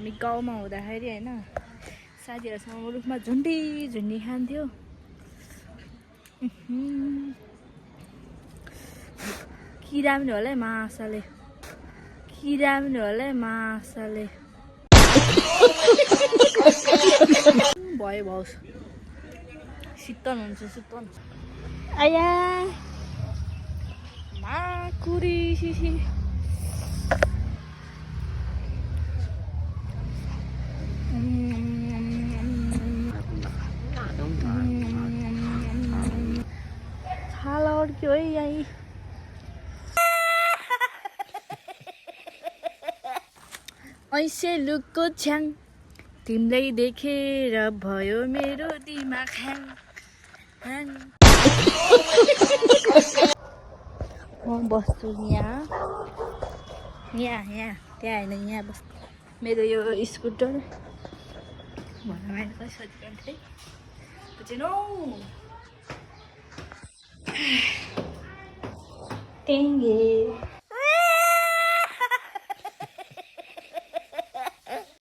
हामी गाउँमा हुँदाखेरि होइन साथीहरूसँग रुखमा झुन्डी खान्थ्यो। किरा पनि होला है माछाले, किरा पनि होला है माछाले। भयो भाउ शीतल हुन्छ शीतल। आया माकुरी छाला अड्क्यो है यहीँ। ऐसे लुकको छ्याङ तिमीलाई देखेर भयो मेरो दिमाग ह्याङ ह्याङ। म बस्छु यहाँ त्यहाँ होइन यहाँ बस्छु। मेरो यो स्कुटर भन मैले कसरी सोधिरहन्थेँ बुझेनौ। टेङ्गे